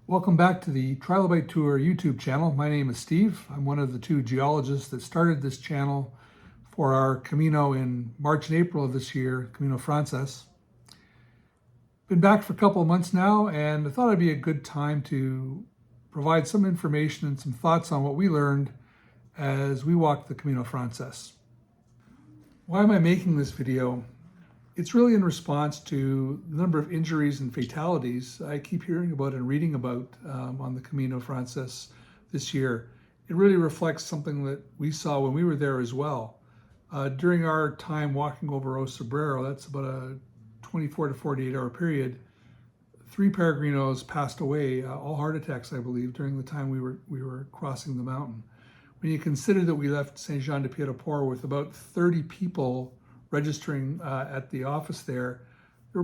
Welcome back to the Trilobite Tour YouTube channel. My name is Steve. I'm one of the two geologists that started this channel for our Camino in March and April of this year, Camino Frances. Been back for a couple of months now, and I thought it'd be a good time to provide some information and some thoughts on what we learned as we walked the Camino Frances. Why am I making this video? It's really in response to the number of injuries and fatalities I keep hearing about and reading about on the Camino Frances this year. It really reflects something that we saw when we were there as well. During our time walking over O Sobrero, that's about a 24 to 48 hour period, 3 peregrinos passed away, all heart attacks, I believe, during the time we were crossing the mountain. When you consider that we left SJPdP with about 30 people registering at the office there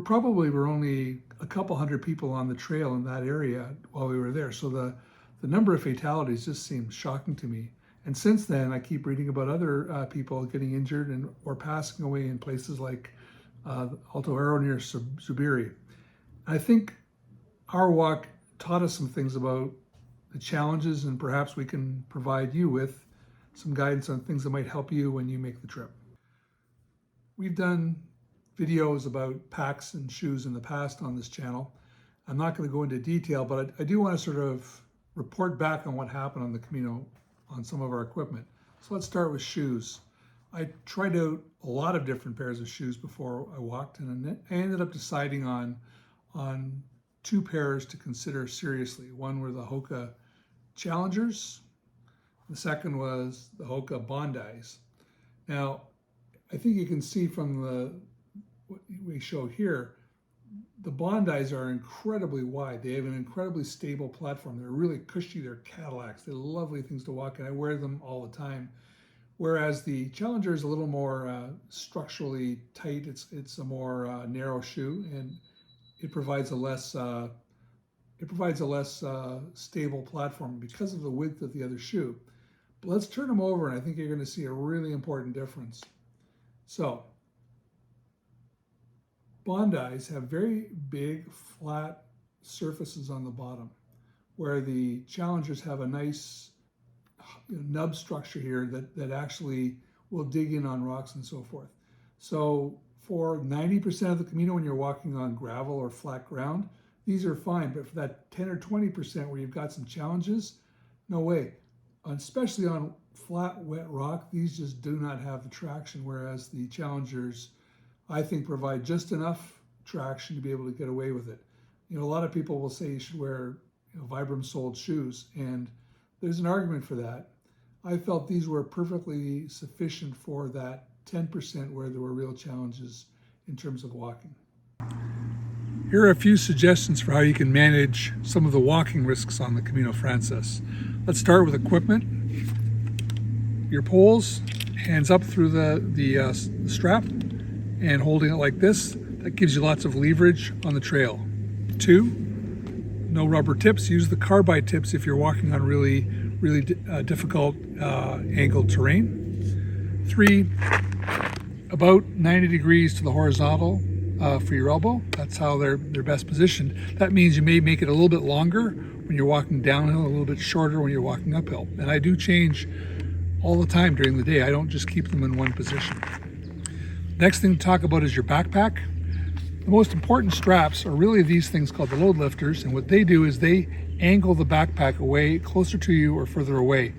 probably were only a couple hundred people on the trail in that area while we were there. So the number of fatalities just seems shocking to me. And since then, I keep reading about other people getting injured or passing away in places like Alto Aro near Zubiri. I think our walk taught us some things about the challenges, and perhaps we can provide you with some guidance on things that might help you when you make the trip. We've done videos about packs and shoes in the past on this channel. I'm not going to go into detail, but I do want to sort of report back on what happened on the Camino on some of our equipment. So let's start with shoes. I tried out a lot of different pairs of shoes before I walked, and I ended up deciding on 2 pairs to consider seriously. One were the Hoka Challengers. The second was the Hoka Bondis. Now, I think you can see from what we show here, the Bondis are incredibly wide. They have an incredibly stable platform. They're really cushy. They're Cadillacs. They're lovely things to walk in. I wear them all the time. Whereas the Challenger is a little more structurally tight. It's a more narrow shoe, and it provides a less stable platform because of the width of the other shoe. But let's turn them over, and I think you're going to see a really important difference. So, Bondis have very big, flat surfaces on the bottom, where the Challengers have a nice nub structure here that actually will dig in on rocks and so forth. So for 90% of the Camino when you're walking on gravel or flat ground, these are fine. But for that 10 or 20% where you've got some challenges, no way. Especially on flat, wet rock, these just do not have the traction, whereas the Challengers, I think, provide just enough traction to be able to get away with it. You know, a lot of people will say you should wear Vibram-soled shoes, and there's an argument for that. I felt these were perfectly sufficient for that 10% where there were real challenges in terms of walking. Here are a few suggestions for how you can manage some of the walking risks on the Camino Frances. Let's start with equipment. Your poles, hands up through the strap and holding it like this. That gives you lots of leverage on the trail. 2, no rubber tips. Use the carbide tips if you're walking on really difficult angled terrain. 3, about 90 degrees to the horizontal for your elbow. That's how they're best positioned. That means you may make it a little bit longer when you're walking downhill, a little bit shorter when you're walking uphill. And I do change all the time during the day. I don't just keep them in one position. Next thing to talk about is your backpack. The most important straps are really these things called the load lifters, and what they do is they angle the backpack away closer to you or further away.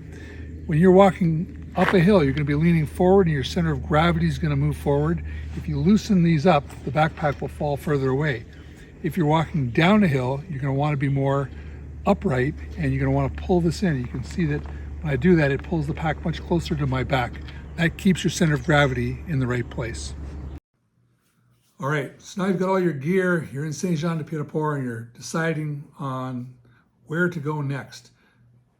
When you're walking up a hill, you're going to be leaning forward and your center of gravity is going to move forward. If you loosen these up, the backpack will fall further away. If you're walking down a hill, you're going to want to be more upright, and you're going to want to pull this in. You can see that when I do that, it pulls the pack much closer to my back. That keeps your center of gravity in the right place. All right, so now you've got all your gear, you're in Saint-Jean-de-Pied-de-Port, and you're deciding on where to go next.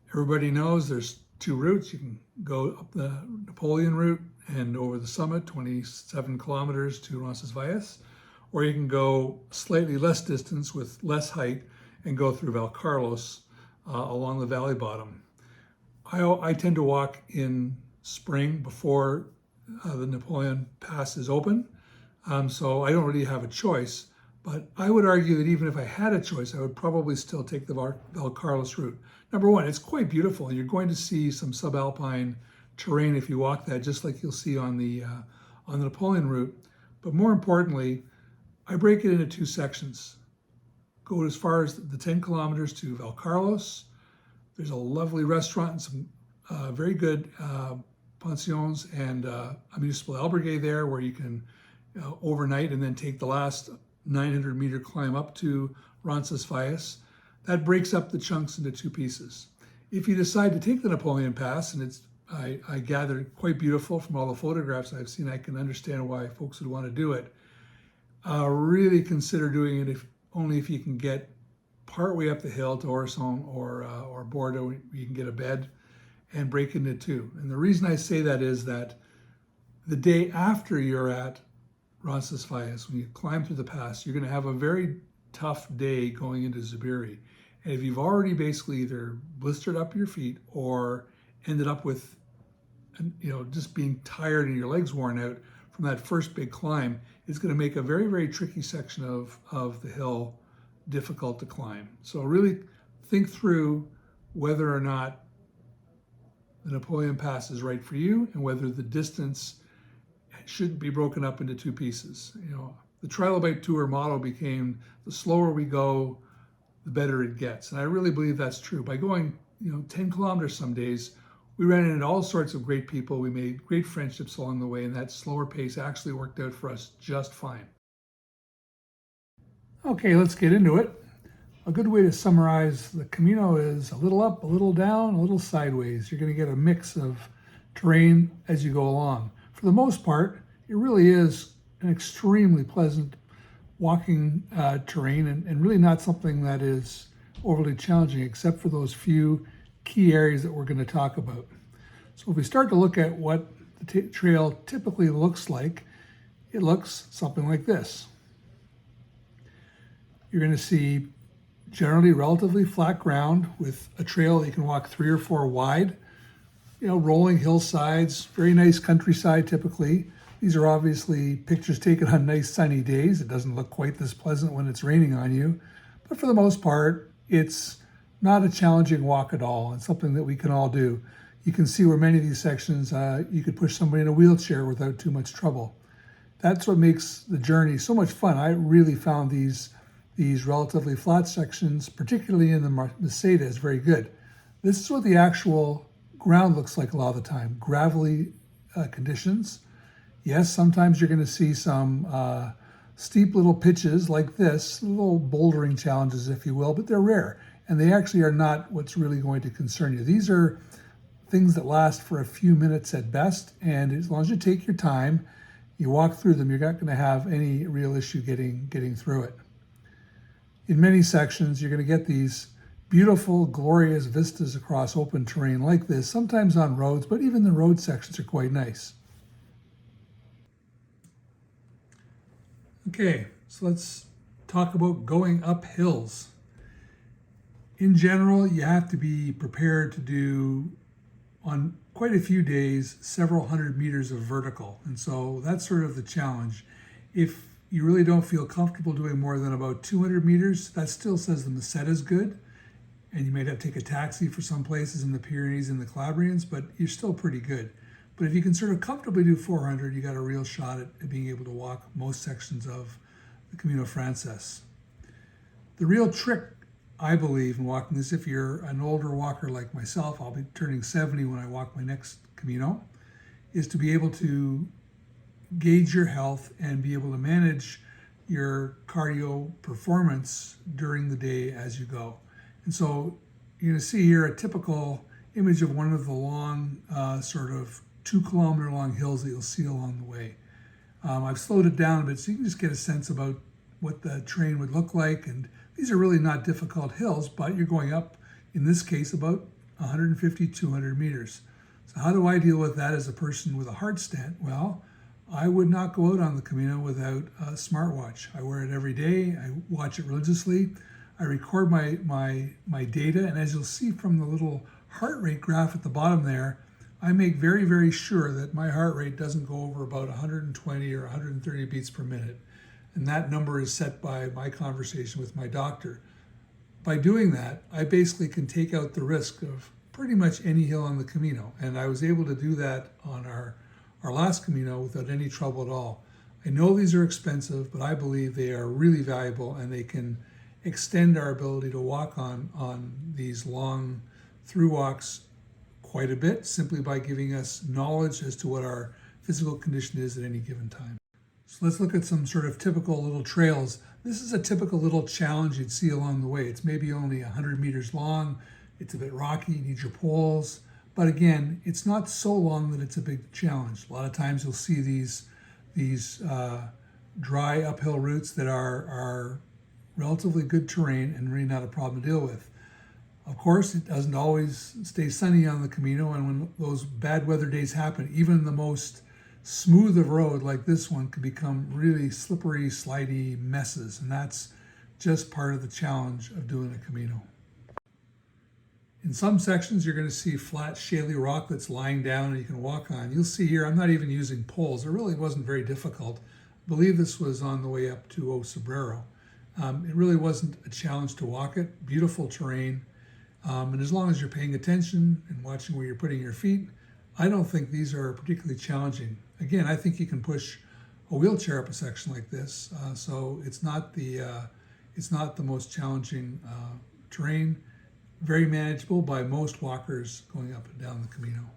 Everybody knows there's 2 routes. You can go up the Napoleon route and over the summit, 27 kilometers to Roncesvalles, or you can go slightly less distance with less height and go through Valcarlos along the valley bottom. I tend to walk in spring before the Napoleon Pass is open, so I don't really have a choice. But I would argue that even if I had a choice, I would probably still take the Valcarlos route. Number one, it's quite beautiful. You're going to see some subalpine terrain if you walk that, just like you'll see on the Napoleon route. But more importantly, I break it into two sections. Go as far as the 10 kilometers to Valcarlos. There's a lovely restaurant and some very good pensions and a municipal albergue there where you can overnight and then take the last 900-meter climb up to Roncesvalles. That breaks up the chunks into two pieces. If you decide to take the Napoleon Pass, and it's I gather quite beautiful from all the photographs I've seen, I can understand why folks would want to do it. Really consider doing it only if you can get partway up the hill to Orson or Bordeaux. You can get a bed and break into two. And the reason I say that is that the day after you're at Roncesvalles, when you climb through the pass, you're going to have a very tough day going into Zubiri. And if you've already basically either blistered up your feet or ended up with, just being tired and your legs worn out from that first big climb, it's going to make a very, very tricky section of the hill difficult to climb. So really think through whether or not the Napoleon Pass is right for you and whether the distance shouldn't be broken up into two pieces. The Trilobite Tour motto became the slower we go, the better it gets. And I really believe that's true. By going, 10 kilometers some days, we ran into all sorts of great people. We made great friendships along the way, and that slower pace actually worked out for us just fine. Okay, let's get into it. A good way to summarize the Camino is a little up, a little down, a little sideways. You're going to get a mix of terrain as you go along. For the most part, it really is an extremely pleasant walking terrain and really not something that is overly challenging except for those few key areas that we're going to talk about. So if we start to look at what the trail typically looks like, it looks something like this. You're going to see generally relatively flat ground with a trail that you can walk 3 or 4 wide, rolling hillsides, very nice countryside typically. These are obviously pictures taken on nice sunny days. It doesn't look quite this pleasant when it's raining on you, but for the most part, it's not a challenging walk at all and something that we can all do. You can see where many of these sections, you could push somebody in a wheelchair without too much trouble. That's what makes the journey so much fun. I really found these relatively flat sections, particularly in the Mercedes, very good. This is what the actual ground looks like a lot of the time. Gravelly conditions. Yes, sometimes you're going to see some steep little pitches like this, little bouldering challenges, if you will, but they're rare. And they actually are not what's really going to concern you. These are things that last for a few minutes at best. And as long as you take your time, you walk through them, you're not going to have any real issue getting through it. In many sections, you're going to get these beautiful, glorious vistas across open terrain like this, sometimes on roads, but even the road sections are quite nice. Okay, so let's talk about going up hills. In general, you have to be prepared to do, on quite a few days, several hundred meters of vertical. And so that's sort of the challenge. If you really don't feel comfortable doing more than about 200 meters, that still says the Meseta is good. And you might have to take a taxi for some places in the Pyrenees and the Calabrians, but you're still pretty good. But if you can sort of comfortably do 400, you got a real shot at being able to walk most sections of the Camino Frances. The real trick, I believe, in walking this, if you're an older walker like myself, I'll be turning 70 when I walk my next Camino, is to be able to gauge your health and be able to manage your cardio performance during the day as you go. And so you're going to see here a typical image of one of the long, sort of 2-kilometer long hills that you'll see along the way. I've slowed it down a bit so you can just get a sense about what the terrain would look like. And these are really not difficult hills, but you're going up, in this case, about 150, 200 meters. So how do I deal with that as a person with a heart stent? Well, I would not go out on the Camino without a smartwatch. I wear it every day. I watch it religiously. I record my data, and as you'll see from the little heart rate graph at the bottom there, I make very, very sure that my heart rate doesn't go over about 120 or 130 beats per minute. and that number is set by my conversation with my doctor. By doing that, I basically can take out the risk of pretty much any hill on the Camino, and I was able to do that on our last Camino without any trouble at all. I know these are expensive, but I believe they are really valuable, and they can extend our ability to walk on these long through walks quite a bit, simply by giving us knowledge as to what our physical condition is at any given time. So let's look at some sort of typical little trails. This is a typical little challenge you'd see along the way. It's maybe only 100 meters long. It's a bit rocky, you need your poles. But again, it's not so long that it's a big challenge. A lot of times you'll see these dry uphill routes that are relatively good terrain and really not a problem to deal with. Of course, it doesn't always stay sunny on the Camino, and when those bad weather days happen, even the most smooth of road like this one can become really slippery, slidey messes, and that's just part of the challenge of doing a Camino. In some sections, you're going to see flat, shaly rock that's lying down and you can walk on. You'll see here, I'm not even using poles. It really wasn't very difficult. I believe this was on the way up to O Sobrero. It really wasn't a challenge to walk it. Beautiful terrain. And as long as you're paying attention and watching where you're putting your feet, I don't think these are particularly challenging. Again, I think you can push a wheelchair up a section like this, so it's not the most challenging terrain. Very manageable by most walkers going up and down the Camino.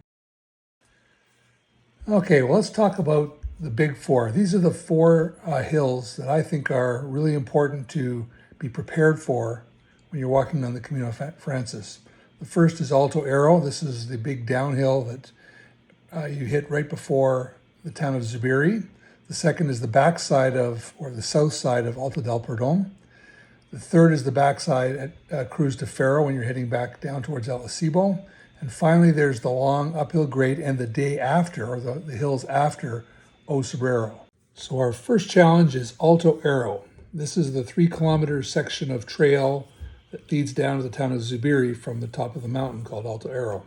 Okay, well, let's talk about the big four. These are the four hills that I think are really important to be prepared for when you're walking on the Camino Frances. The first is Alto Arroyo. This is the big downhill that you hit right before the town of Zubiri. The second is the backside of, or the south side of Alto del Perdón. The third is the backside at Cruz de Ferro when you're heading back down towards El Acebo. And finally, there's the long uphill grade and the day after, or the hills after O Sobrero. So our first challenge is Alto Arroyo. This is the 3-kilometer section of trail that leads down to the town of Zubiri from the top of the mountain called Alto Arroyo.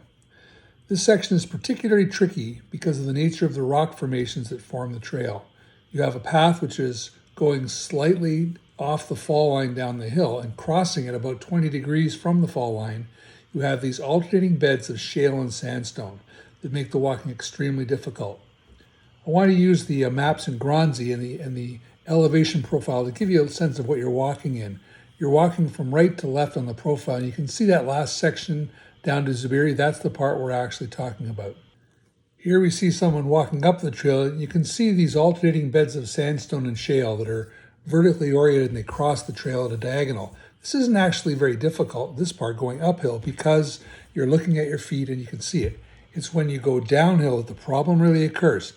This section is particularly tricky because of the nature of the rock formations that form the trail. You have a path which is going slightly off the fall line down the hill, and crossing at about 20 degrees from the fall line, you have these alternating beds of shale and sandstone that make the walking extremely difficult. I want to use the maps in Gronzi and the elevation profile to give you a sense of what you're walking in. You're walking from right to left on the profile, and you can see that last section down to Zubiri. That's the part we're actually talking about. Here we see someone walking up the trail, and you can see these alternating beds of sandstone and shale that are vertically oriented, and they cross the trail at a diagonal. This isn't actually very difficult, this part going uphill, because you're looking at your feet and you can see it. It's when you go downhill that the problem really occurs.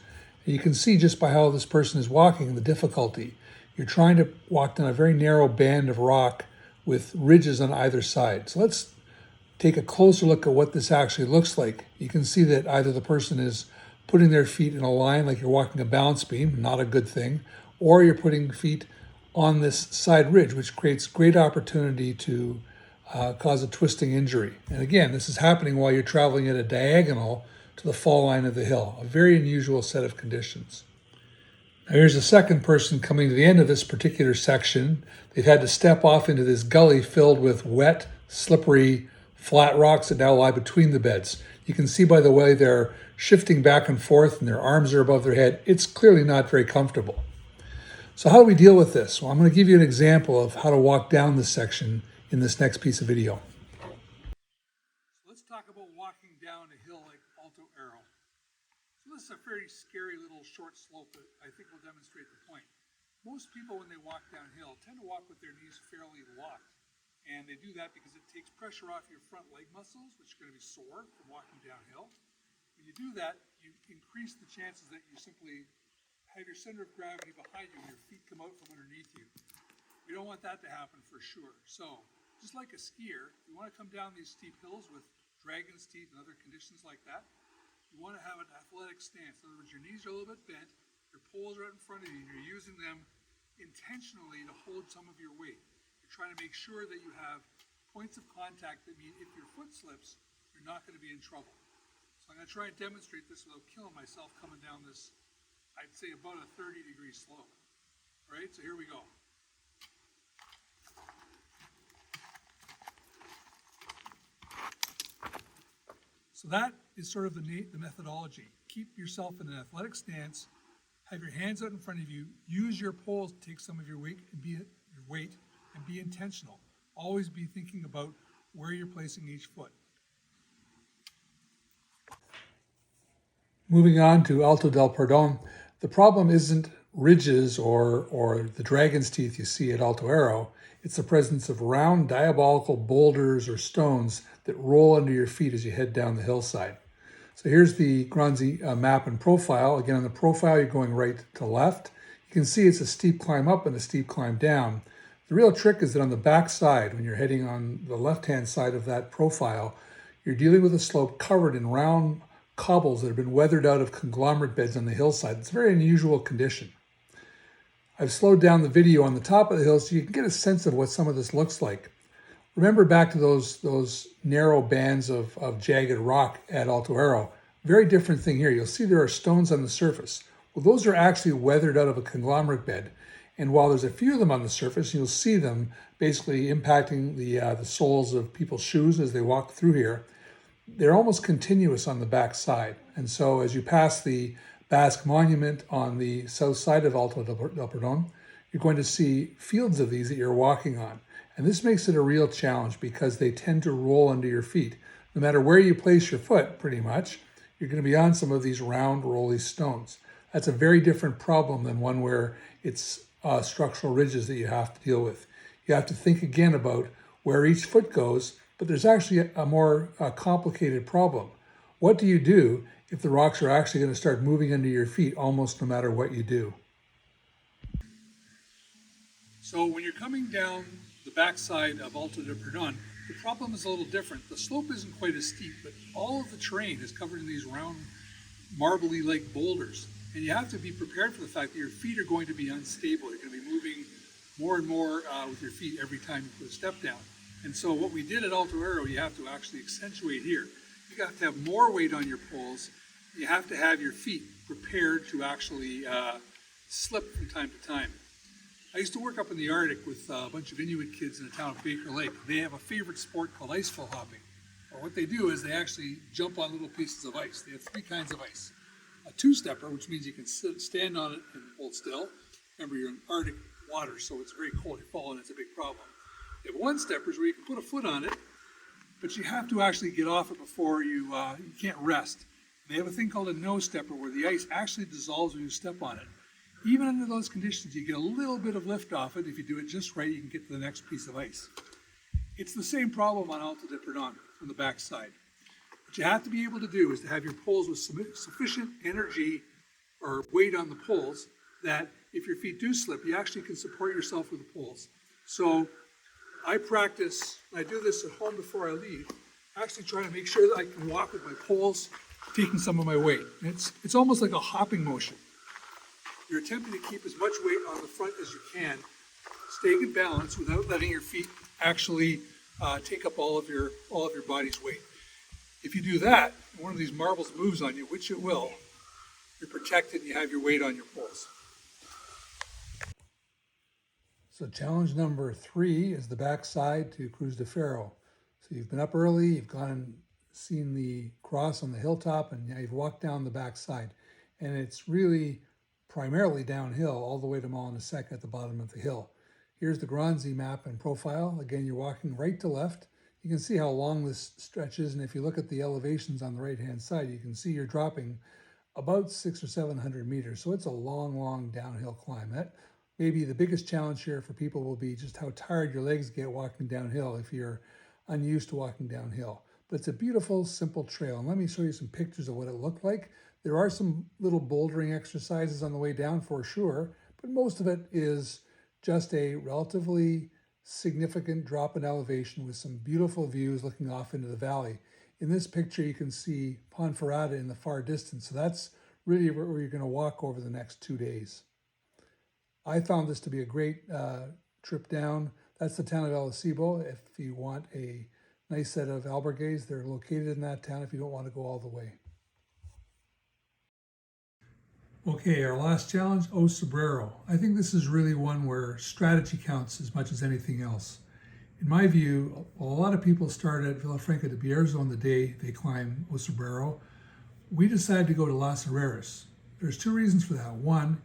And you can see just by how this person is walking the difficulty. You're trying to walk down a very narrow band of rock with ridges on either side. So let's take a closer look at what this actually looks like. You can see that either the person is putting their feet in a line like you're walking a balance beam, not a good thing, or you're putting feet on this side ridge, which creates great opportunity to cause a twisting injury. And again, this is happening while you're traveling at a diagonal to the fall line of the hill, a very unusual set of conditions. Now here's a second person coming to the end of this particular section. They've had to step off into this gully filled with wet, slippery, flat rocks that now lie between the beds. You can see by the way they're shifting back and forth and their arms are above their head. It's clearly not very comfortable. So how do we deal with this? Well, I'm going to give you an example of how to walk down this section in this next piece of video. So let's talk about walking down a hill like Alto Arroyo. So this is a very scary little short slope that I think will demonstrate the point. Most people when they walk downhill tend to walk with their knees fairly locked. And they do that because it takes pressure off your front leg muscles, which are going to be sore from walking downhill. When you do that, you increase the chances that you simply have your center of gravity behind you and your feet come out from underneath you. We don't want that to happen for sure. So, just like a skier, you want to come down these steep hills with dragon's teeth and other conditions like that. You want to have an athletic stance. In other words, your knees are a little bit bent, your poles are out in front of you, and you're using them intentionally to hold some of your weight. You're trying to make sure that you have points of contact that mean if your foot slips, you're not going to be in trouble. So I'm going to try and demonstrate this without killing myself coming down this, I'd say about a 30-degree slope. All right? So here we go. So that is sort of the methodology. Keep yourself in an athletic stance, have your hands out in front of you, use your poles to take some of your weight and be intentional. Always be thinking about where you're placing each foot. Moving on to Alto del Perdón, the problem isn't ridges or the dragon's teeth you see at Alto Arroyo. It's the presence of round diabolical boulders or stones that roll under your feet as you head down the hillside. So here's the Granzi map and profile. Again, on the profile, you're going right to left. You can see it's a steep climb up and a steep climb down. The real trick is that on the back side, when you're heading on the left-hand side of that profile, you're dealing with a slope covered in round cobbles that have been weathered out of conglomerate beds on the hillside. It's a very unusual condition. I've slowed down the video on the top of the hill so you can get a sense of what some of this looks like. Remember back to those narrow bands of jagged rock at Alto Arroyo. Very different thing here. You'll see there are stones on the surface. Well, those are actually weathered out of a conglomerate bed. And while there's a few of them on the surface, you'll see them basically impacting the soles of people's shoes as they walk through here. They're almost continuous on the back side. And so as you pass the Basque Monument on the south side of Alto del Perdón, you're going to see fields of these that you're walking on. And this makes it a real challenge because they tend to roll under your feet. No matter where you place your foot, pretty much, you're going to be on some of these round, rolly stones. That's a very different problem than one where it's structural ridges that you have to deal with. You have to think again about where each foot goes, but there's actually a more complicated problem. What do you do if the rocks are actually going to start moving under your feet almost no matter what you do? So when you're coming down the backside of Alto del Perdón, the problem is a little different. The slope isn't quite as steep, but all of the terrain is covered in these round, marbly-like boulders. And you have to be prepared for the fact that your feet are going to be unstable. You're going to be moving more and more with your feet every time you put a step down. And so what we did at Alto Arroyo, you have to actually accentuate here. You have to have more weight on your poles. You have to have your feet prepared to actually slip from time to time. I used to work up in the Arctic with a bunch of Inuit kids in the town of Baker Lake. They have a favorite sport called icefall hopping. Or what they do is they actually jump on little pieces of ice. They have three kinds of ice. A two-stepper, which means you can stand on it and hold still. Remember, you're in Arctic water, so it's very cold. You fall and it's a big problem. You have one-steppers where you can put a foot on it, but you have to actually get off it before you can't rest. And they have a thing called a no-stepper where the ice actually dissolves when you step on it. Even under those conditions, you get a little bit of lift off it. If you do it just right, you can get to the next piece of ice. It's the same problem on Alto del Perdón on the back side. What you have to be able to do is to have your poles with sufficient energy or weight on the poles that if your feet do slip, you actually can support yourself with the poles. So I practice, I do this at home before I leave, actually trying to make sure that I can walk with my poles, taking some of my weight. It's almost like a hopping motion. You're attempting to keep as much weight on the front as you can, staying in balance without letting your feet actually take up all of your body's weight. If you do that, and one of these marbles moves on you, which it will, you're protected and you have your weight on your poles. So challenge number 3 is the backside to Cruz de Ferro. So you've been up early, you've gone and seen the cross on the hilltop, and now you've walked down the backside. And it's really primarily downhill all the way to Malanesec at the bottom of the hill. Here's the Granzi map and profile. Again, you're walking right to left. You can see how long this stretch is, and if you look at the elevations on the right-hand side, you can see you're dropping about 600 or 700 meters. So it's a long, long downhill climb. That maybe the biggest challenge here for people will be just how tired your legs get walking downhill if you're unused to walking downhill. But it's a beautiful, simple trail. And let me show you some pictures of what it looked like. There are some little bouldering exercises on the way down for sure, but most of it is just a relatively significant drop in elevation with some beautiful views looking off into the valley. In this picture, you can see Ponferrada in the far distance. So that's really where you're going to walk over the next 2 days. I found this to be a great trip down. That's the town of El Acebo. If you want a nice set of albergues, they're located in that town if you don't want to go all the way. Okay, our last challenge, O Sombrero. I think this is really one where strategy counts as much as anything else. In my view, a lot of people start at Villafranca de Bierzo on the day they climb O Sombrero. We decided to go to Las Herreras. There's two reasons for that. One,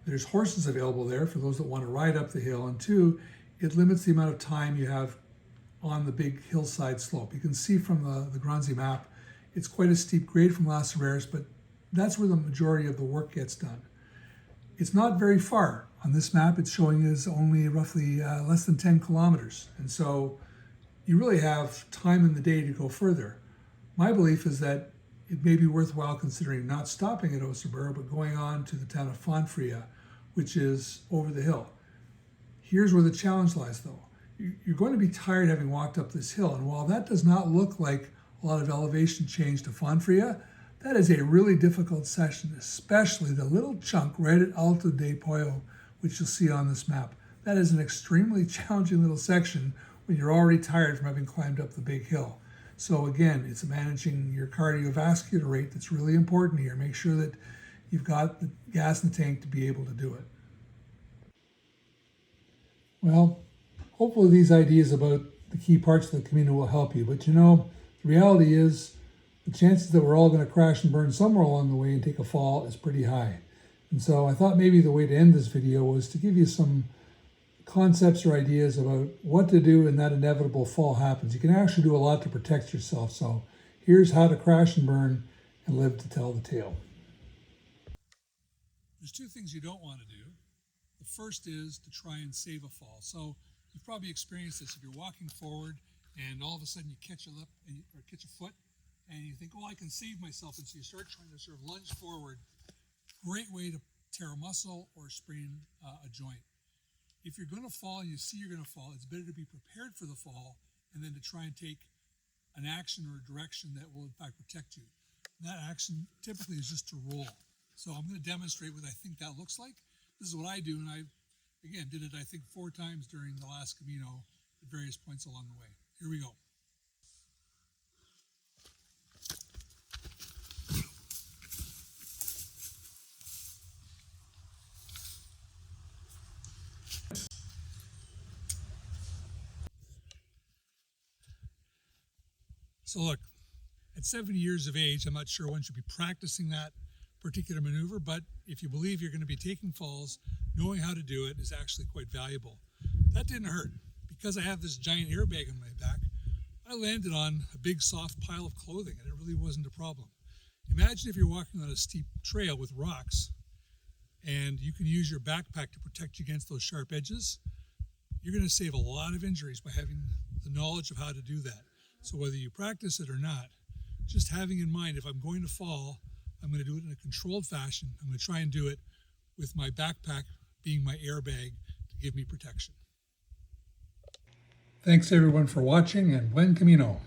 there's horses available there for those that want to ride up the hill. And two, it limits the amount of time you have on the big hillside slope. You can see from the Granzi map, it's quite a steep grade from Las Herreras, but that's where the majority of the work gets done. It's not very far. On this map, it's showing is only roughly less than 10 kilometers. And so you really have time in the day to go further. My belief is that it may be worthwhile considering not stopping at O Sombrero, but going on to the town of Fonfria, which is over the hill. Here's where the challenge lies, though. You're going to be tired having walked up this hill, and while that does not look like a lot of elevation change to Fonfria, that is a really difficult section, especially the little chunk right at Alto de Pollo, which you'll see on this map. That is an extremely challenging little section when you're already tired from having climbed up the big hill. So again, it's managing your cardiovascular rate that's really important here. Make sure that you've got the gas in the tank to be able to do it. Well, hopefully these ideas about the key parts of the Camino will help you. But you know, the reality is the chances that we're all going to crash and burn somewhere along the way and take a fall is pretty high. And so I thought maybe the way to end this video was to give you some concepts or ideas about what to do when that inevitable fall happens. You can actually do a lot to protect yourself. So here's how to crash and burn and live to tell the tale. There's two things you don't want to do. The first is to try and save a fall. So you've probably experienced this if you're walking forward and all of a sudden you catch a lip or catch a foot and you think, oh, I can save myself. And so you start trying to sort of lunge forward. Great way to tear a muscle or sprain a joint. If you're going to fall and you see you're going to fall, it's better to be prepared for the fall and then to try and take an action or a direction that will in fact protect you. And that action typically is just to roll. So I'm going to demonstrate what I think that looks like. This is what I do, and I, again, did it I think 4 times during the last Camino at various points along the way. Here we go. So look, at 70 years of age, I'm not sure one should be practicing that particular maneuver, but if you believe you're going to be taking falls, knowing how to do it is actually quite valuable. That didn't hurt. Because I have this giant airbag on my back, I landed on a big soft pile of clothing and it really wasn't a problem. Imagine if you're walking on a steep trail with rocks and you can use your backpack to protect you against those sharp edges. You're going to save a lot of injuries by having the knowledge of how to do that. So whether you practice it or not, just having in mind, if I'm going to fall, I'm going to do it in a controlled fashion. I'm going to try and do it with my backpack being my airbag to give me protection. Thanks everyone for watching, and buen camino.